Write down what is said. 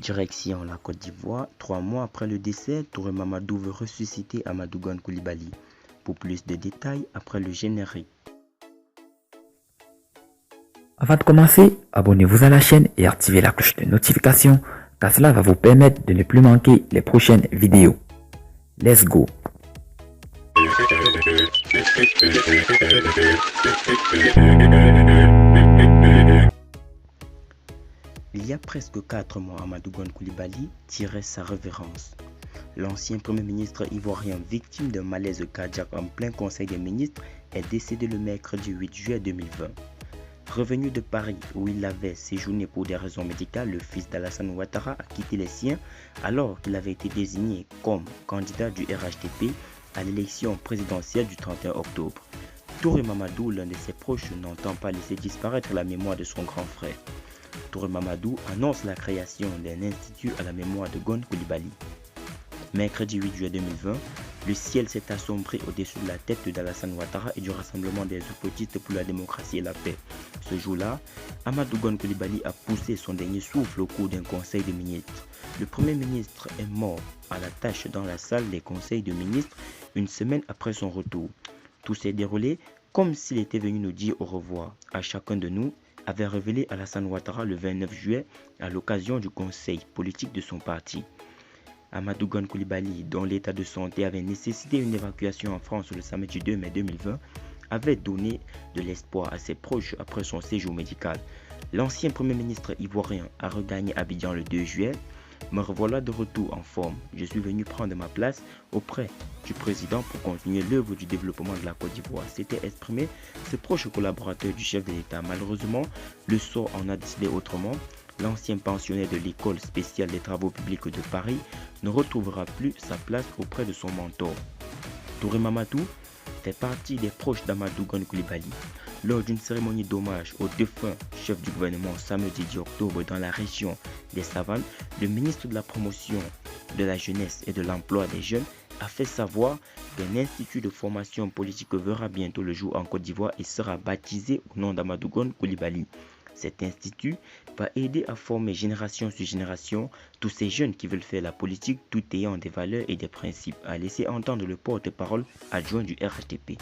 Direction la Côte d'Ivoire, 3 mois après le décès, Touré Mamadou veut ressusciter Amadou Gon Coulibaly. Pour plus de détails, après le générique. Avant de commencer, abonnez-vous à la chaîne et activez la cloche de notification car cela va vous permettre de ne plus manquer les prochaines vidéos. Let's go! Il y a presque 4 mois, Amadou Gon Coulibaly tirait sa révérence. L'ancien Premier ministre ivoirien victime d'un malaise cardiaque en plein Conseil des ministres est décédé le mercredi 8 juillet 2020. Revenu de Paris où il avait séjourné pour des raisons médicales, le fils d'Alassane Ouattara a quitté les siens alors qu'il avait été désigné comme candidat du RHDP à l'élection présidentielle du 31 octobre. Touré Mamadou, l'un de ses proches, n'entend pas laisser disparaître la mémoire de son grand frère. Touré Mamadou annonce la création d'un institut à la mémoire de Gon Coulibaly. Mercredi 8 juillet 2020, le ciel s'est assombri au-dessus de la tête d'Alassane Ouattara et du Rassemblement des Upotistes pour la démocratie et la paix. Ce jour-là, Amadou Gon Coulibaly a poussé son dernier souffle au cours d'un conseil de ministres. Le Premier ministre est mort à la tâche dans la salle des conseils de ministres une semaine après son retour. Tout s'est déroulé comme s'il était venu nous dire au revoir à chacun de nous, avait révélé Alassane Ouattara le 29 juillet à l'occasion du conseil politique de son parti. Amadou Gon Coulibaly, dont l'état de santé avait nécessité une évacuation en France le samedi 2 mai 2020, avait donné de l'espoir à ses proches après son séjour médical. L'ancien Premier ministre ivoirien a regagné Abidjan le 2 juillet. Me revoilà de retour en forme. Je suis venu prendre ma place auprès du président pour continuer l'œuvre du développement de la Côte d'Ivoire. S'était exprimé ce proche collaborateur du chef de l'État. Malheureusement, le sort en a décidé autrement. L'ancien pensionnaire de l'école spéciale des travaux publics de Paris ne retrouvera plus sa place auprès de son mentor. Touré Mamadou fait partie des proches d'Amadou Gon Coulibaly. Lors d'une cérémonie d'hommage au défunt chef du gouvernement samedi 10 octobre dans la région des Savanes, le ministre de la Promotion de la Jeunesse et de l'Emploi des Jeunes a fait savoir qu'un institut de formation politique verra bientôt le jour en Côte d'Ivoire et sera baptisé au nom d'Amadou Gon Coulibaly. Cet institut va aider à former génération sur génération tous ces jeunes qui veulent faire la politique tout ayant des valeurs et des principes, a laissé entendre le porte-parole adjoint du RHDP.